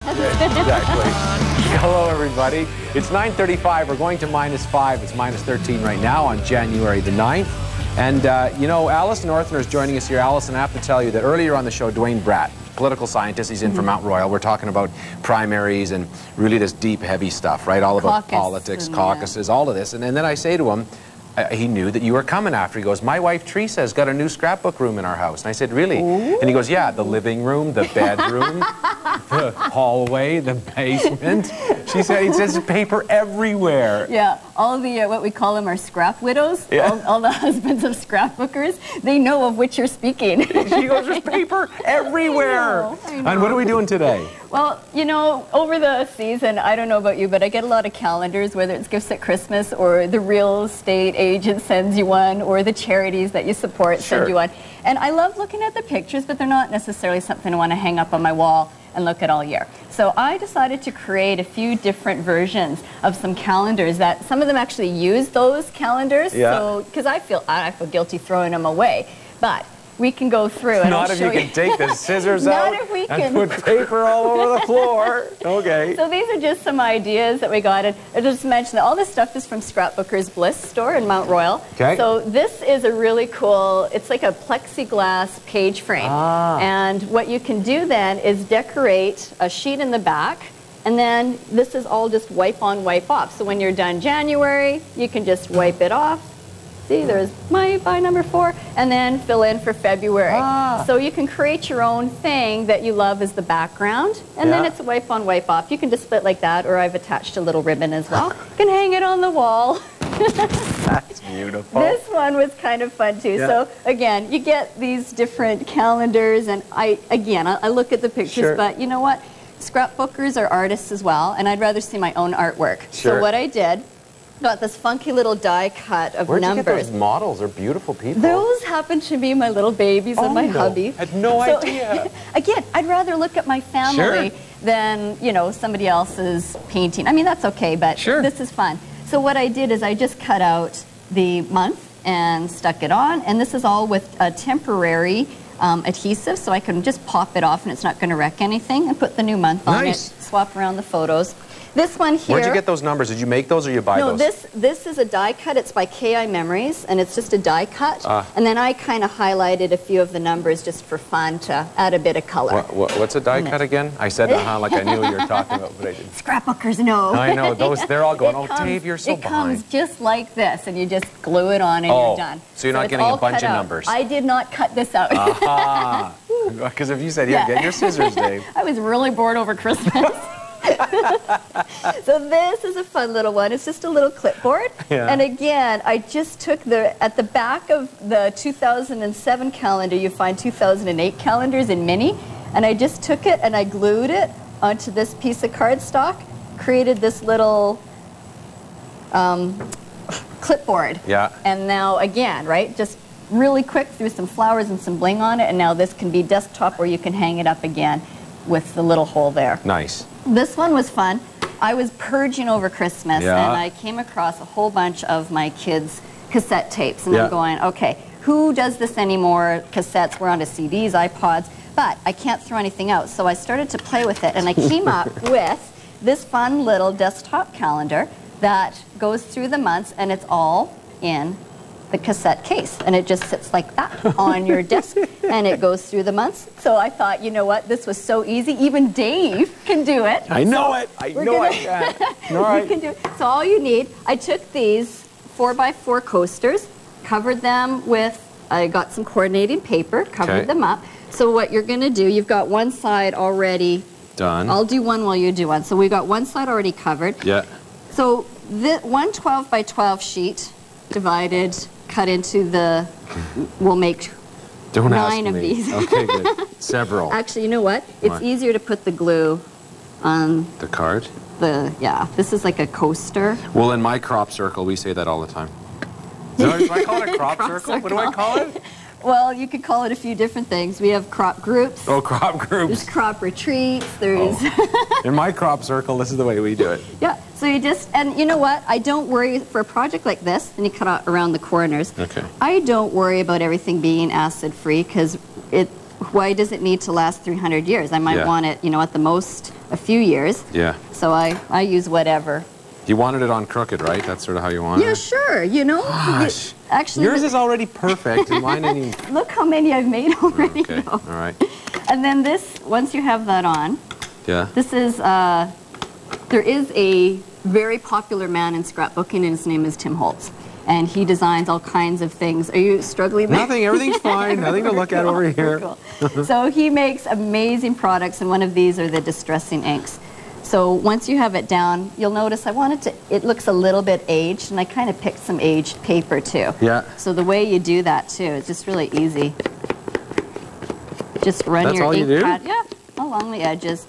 Exactly. Hello, everybody. It's 9:35. We're going to -5. It's -13 right now on January the 9th. And, you know, Allison Orthner is joining us here. Allison, I have to tell you that earlier on the show, Dwayne Bratt, political scientist, he's in from Mount Royal. We're talking about primaries and really this deep, heavy stuff, right? All about politics, caucuses, all of this. And then I say to him, he knew that you were coming after. He goes, my wife Teresa has got a new scrapbook room in our house. And I said, really? Ooh. And he goes, yeah, the living room, the bedroom, the hallway, the basement. She said, he says paper everywhere. Yeah, all the, what we call them are scrap widows, all the husbands of scrapbookers, they know of which you're speaking. She goes, there's paper everywhere. I know. And what are we doing today? Well, you know, over the season, I don't know about you, but I get a lot of calendars, whether it's gifts at Christmas or the real estate agent sends you one or the charities that you support send you one. And I love looking at the pictures, but they're not necessarily something I want to hang up on my wall and look at all year. So I decided to create a few different versions of some calendars that some of them actually use those calendars. Yeah. So, because I feel guilty throwing them away, but we can go through and Not I'll if show you can take the scissors out and put paper all over the floor. Okay. So these are just some ideas that we got. And I just mentioned that all this stuff is from Scrapbooker's Bliss store in Mount Royal. Okay. So this is a really cool, it's like a plexiglass page frame. And what you can do then is decorate a sheet in the back. And then this is all just wipe on, wipe off. So when you're done January, you can just wipe it off. See, there's my by number 4, and then fill in for February. So you can create your own thing that you love as the background, and then it's a wipe on, wipe off. You can just split like that, or I've attached a little ribbon as well. You can hang it on the wall. That's beautiful. This one was kind of fun too. So again, you get these different calendars, and I look at the pictures, but you know what? Scrapbookers are artists as well, and I'd rather see my own artwork. So what I did, got this funky little die cut of numbers. Where'd you get those models? They're beautiful people. Those happen to be my little babies and my hubby. I had no idea. Again, I'd rather look at my family than, you know, somebody else's painting. I mean, that's okay, but this is fun. So what I did is I just cut out the month and stuck it on, and this is all with a temporary adhesive, so I can just pop it off and it's not going to wreck anything, and put the new month on it, swap around the photos. This one here. Where'd you get those numbers? Did you make those or you buy those? No, this is a die cut. It's by KI Memories, and it's just a die cut. And then I kind of highlighted a few of the numbers just for fun to add a bit of color. What's a die cut again? I said like I knew what you were talking about, but I didn't. Scrapbookers know. I know. They're all going, Dave, you're so behind. It comes just like this, and you just glue it on and you're done. So you're not getting a bunch of numbers. I did not cut this out. Because if you said, get your scissors, Dave. I was really bored over Christmas. So this is a fun little one. It's just a little clipboard. And again, I just took at the back of the 2007 calendar, you find 2008 calendars in mini, and I just took it and I glued it onto this piece of cardstock, created this little clipboard. And now again, just really quick, threw some flowers and some bling on it, and now this can be desktop, or you can hang it up again with the little hole there. Nice. This one was fun. I was purging over Christmas, and I came across a whole bunch of my kids' cassette tapes, and I'm going, okay, who does this anymore? Cassettes, we're onto CDs, iPods, but I can't throw anything out, so I started to play with it, and I came up with this fun little desktop calendar that goes through the months, and it's all in the cassette case, and it just sits like that on your desk, and it goes through the months. So I thought, you know what, this was so easy, even Dave can do it. I know it. I know I can. You can do it. So all you need, I took these 4x4 coasters, covered them with, I got some coordinating paper, covered them up. So what you're going to do, you've got one side already done. I'll do one while you do one. So we've got one side already covered. So one 12x12 sheet divided, cut into the, we'll make 9 of these. Okay, good. Several. Actually, you know what? It's easier to put the glue on the card. This is like a coaster. Well, in my crop circle, we say that all the time. Do I call it a crop circle? What do I call it? Well, you could call it a few different things. We have crop groups. Oh, crop groups. There's crop retreats. There's... In my crop circle, this is the way we do it. Yeah. So you just, and you know what? I don't worry for a project like this, and you cut out around the corners. Okay. I don't worry about everything being acid-free because why does it need to last 300 years? I might want it, you know, at the most a few years. Yeah. So I use whatever. You wanted it on crooked, right? That's sort of how you want it? Yeah, sure, you know. Gosh. Actually, yours is already perfect, and mine ain't even... Look how many I've made already. Okay, all right. And then this, once you have that on, this is, there is a very popular man in scrapbooking, and his name is Tim Holtz. And he designs all kinds of things. Are you struggling there? Nothing, everything's fine. Nothing to look at over here. Cool. So he makes amazing products, and one of these are the distressing inks. So once you have it down, you'll notice I wanted to, it looks a little bit aged, and I kind of picked some aged paper too. Yeah. So the way you do that too is just really easy. Just run your ink pad, along the edges.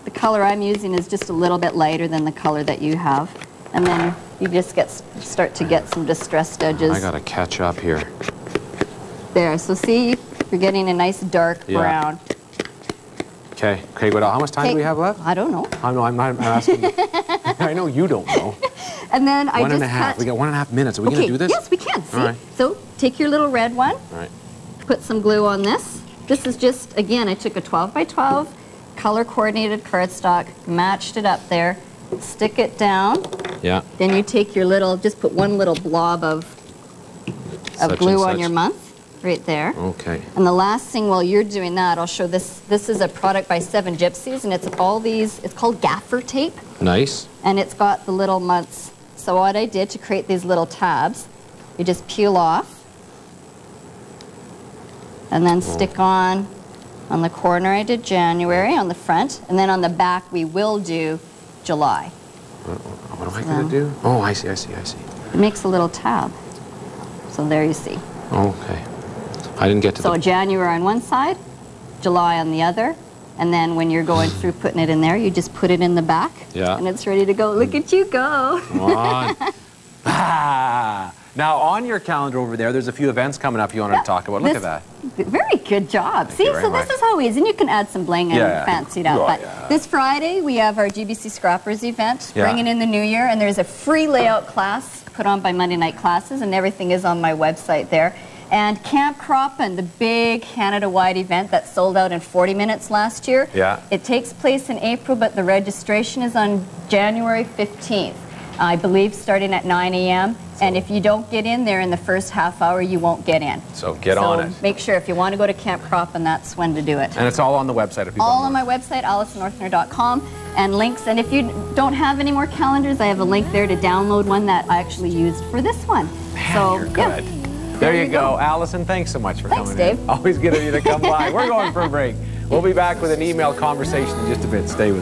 The color I'm using is just a little bit lighter than the color that you have. And then you just start to get some distressed edges. I gotta catch up here. There, so see, you're getting a nice dark brown. Okay, how much time do we have left? I don't know. I'm asking. I know you don't know. And then I just One and a half. We got 1.5 minutes. Are we gonna do this? Yes, we can. See? All right. So take your little red one. All right. Put some glue on this. This is just, again, I took a 12 by 12 color coordinated cardstock, matched it up there, stick it down. Yeah. Then you take your little, just put one little blob of glue on your month. Right there. Okay. And the last thing while you're doing that, I'll show this. This is a product by Seven Gypsies, and it's all these, it's called gaffer tape. Nice. And it's got the little months. So what I did to create these little tabs, you just peel off and then stick on the corner I did January on the front, and then on the back we will do July. What am I going to do? Oh, I see. It makes a little tab. So there you see. Okay. I didn't get to So January on one side, July on the other, and then when you're going through putting it in there, you just put it in the back, and it's ready to go. Look at you go. Come on. Now, on your calendar over there, there's a few events coming up you wanted to talk about. Look at that. Very good job. See, so this is how easy, and you can add some bling and fancy it out. But this Friday, we have our GBC Scrappers event, bringing in the new year, and there's a free layout class put on by Monday Night Classes, and everything is on my website there. And Camp Cropin, the big Canada-wide event that sold out in 40 minutes last year. Yeah. It takes place in April, but the registration is on January 15th. I believe starting at 9 a.m. And if you don't get in there in the first half hour, you won't get in. So get on it. Make sure if you want to go to Camp Cropin, that's when to do it. And it's all on the website if you all on my website, AllisonOrthner.com, and links. And if you don't have any more calendars, I have a link there to download one that I actually used for this one. Man, so you're good. There you go. Allison, thanks so much for coming Dave. in. Always good of you to come by. We're going for a break. We'll be back with an email conversation in just a bit. Stay with us.